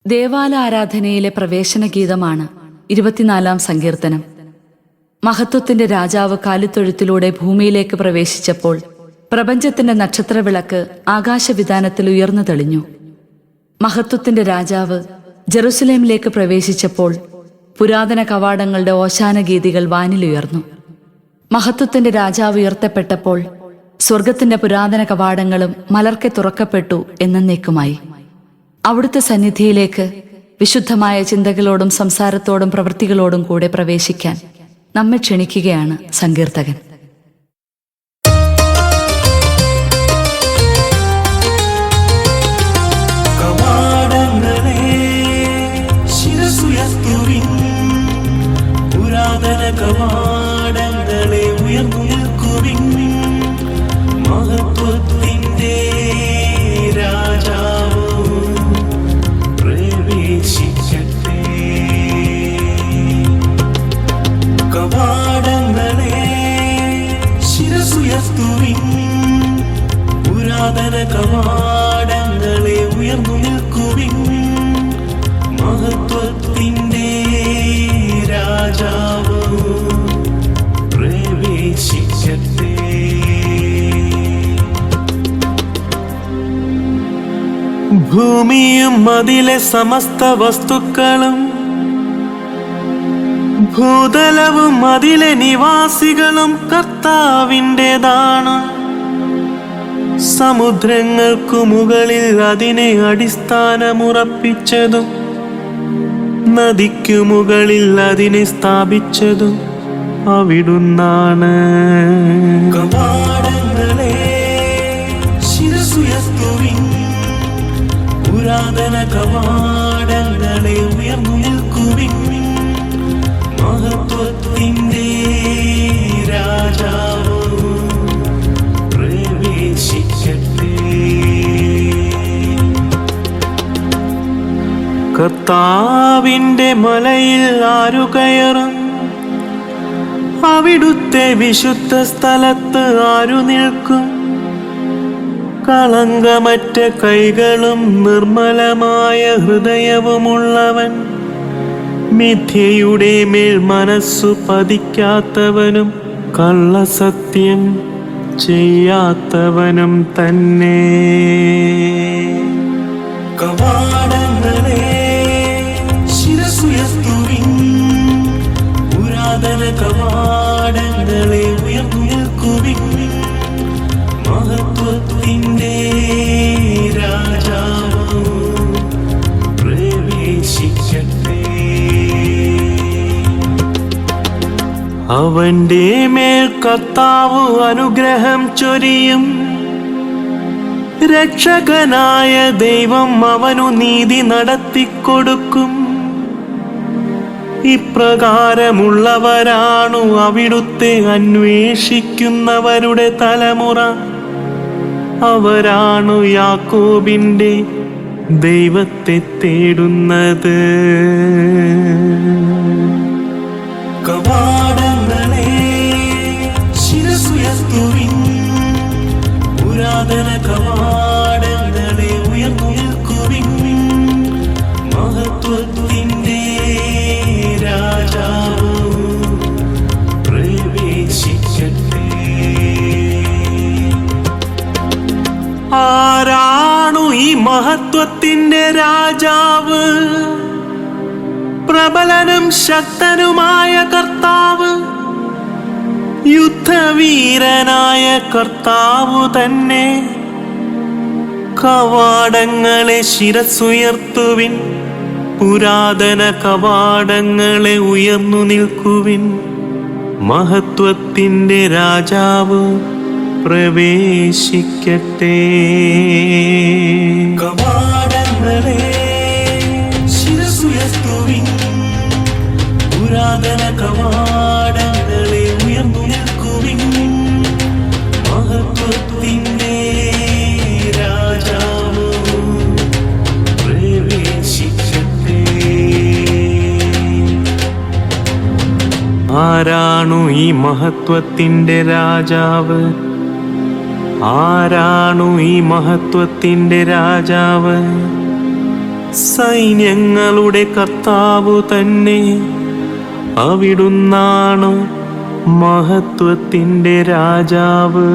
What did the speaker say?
ദേവാലയാരാധനയിലെ പ്രവേശന ഗീതമാണ് 24-ാം സങ്കീർത്തനം. മഹത്വത്തിന്റെ രാജാവ് കാലിത്തൊഴുത്തിലൂടെ ഭൂമിയിലേക്ക് പ്രവേശിച്ചപ്പോൾ പ്രപഞ്ചത്തിന്റെ നക്ഷത്രവിളക്ക് ആകാശവിതാനത്തിൽ ഉയർന്നു തെളിഞ്ഞു. മഹത്വത്തിന്റെ രാജാവ് ജെറുസലേമിലേക്ക് പ്രവേശിച്ചപ്പോൾ പുരാതന കവാടങ്ങളുടെ ഓശാന ഗീതികൾ വാനിലുയർന്നു. മഹത്വത്തിന്റെ രാജാവ് ഉയർത്തപ്പെട്ടപ്പോൾ സ്വർഗത്തിന്റെ പുരാതന കവാടങ്ങളും മലർക്കെ തുറക്കപ്പെട്ടു എന്നേക്കുമായി. അവിടുത്തെ സന്നിധിയിലേക്ക് വിശുദ്ധമായ ചിന്തകളോടും സംസാരത്തോടും പ്രവൃത്തികളോടും കൂടെ പ്രവേശിക്കാൻ നമ്മെ ക്ഷണിക്കുകയാണ് സങ്കീർത്തകൻ. കവാടങ്ങളെ ഉയർന്നു നിൽക്കുവിൻ, മഹത്വത്തിന്റെ രാജാവ് പ്രവേശിക്കട്ടെ. കവാടങ്ങളെ ശിരസുയർത്തുവിൻ, പുരാതന കവാടങ്ങളെ ഉയർന്നു നിൽക്കുവിൻ, മഹത്വത്തിന്റെ രാജാവ് പ്രവേശിക്കട്ടെ. ഭൂമിയും അതിലെ സമസ്ത വസ്തുക്കളും, ഭൂതലവും അതിലെ നിവാസികളും കർത്താവിൻ്റെതാണ്. സമുദ്രങ്ങൾക്കു മുകളിൽ അതിനെ അടിസ്ഥാനമുറപ്പിച്ചതും നദിക്കു മുകളിൽ അതിനെ സ്ഥാപിച്ചതും അവിടുന്നാണ്. കവാടങ്ങളെ ശിരസുയർത്തുവിൻ, പുരാതന കവാടങ്ങളെ ഉയർന്നു നിൽക്കുവിൻ, മഹത്വത്തിന്റെ രാജാവ് പ്രവേശിക്കട്ടെ. കർത്താവിന്റെ മലയിൽ ആരു കയറും? അവിടുത്തെ വിശുദ്ധ സ്ഥലത്ത് ആരു നിൽക്കും? കളങ്കമറ്റ കൈകളും നിർമ്മലമായ ഹൃദയവുമുള്ളവൻ, മിഥ്യയുടെ മേൽ മനസ്സു പതിക്കാത്തവനും കള്ളസത്യം ചെയ്യാത്തവനും തന്നെ. കവാടങ്ങളെ ശിരസുയർത്തുവിൻ, പുരാതന കവാടങ്ങളെ ഉയർന്നു നിൽക്കുവിൻ, മഹത്വത്തിന്റെ രാജാവ് പ്രവേശിക്കട്ടെ. അവന്റെ മേൽ കർത്താവ് അനുഗ്രഹം ചൊരിയും. രക്ഷകനായ ദൈവം അവനു നീതി നടത്തിക്കൊടുക്കും. ഇപ്രകാരമുള്ളവരാണു അവിടുത്തെ അന്വേഷിക്കുന്നവരുടെ തലമുറ. അവരാണു യാക്കോബിന്റെ ദൈവത്തെ തേടുന്നത്. കവാടങ്ങളെ ശിരസുയർത്തുവിൻ, പുരാതന കവാടങ്ങളെ ഉയർന്നു നിൽക്കുവിൻ, മഹത്വത്തിന്റെ രാജാവ് പ്രവേശിക്കട്ടെ. ആരാണു ഈ മഹത്വത്തിന്റെ രാജാവ്? പ്രബലനും ശക്തനുമായ കർത്താവ്, യുദ്ധവീരനായ കർത്താവു തന്നെ. കവാടങ്ങളെ ശിരസുയർത്തുവിൻ, പുരാതന കവാടങ്ങളെ ഉയർന്നു നിൽക്കുവിൻ, മഹത്വത്തിന്റെ രാജാവ് പ്രവേശിക്കട്ടെ. കവാടങ്ങളെ ശിരസുയർത്തുവിൻ, പുരാതന കവാടങ്ങളെ ഉയർന്നു നിൽക്കുവിൻ, മഹത്വത്തിന്റെ രാജാവ് പ്രവേശിക്കട്ടെ. ആരാണു ഈ മഹത്വത്തിന്റെ രാജാവ്? ആരാണു ഈ മഹത്വത്തിന്റെ രാജാവ്? സൈന്യങ്ങളുടെ കർത്താവു തന്നെ, അവിടുന്നാണ് മഹത്വത്തിൻ്റെ രാജാവ്.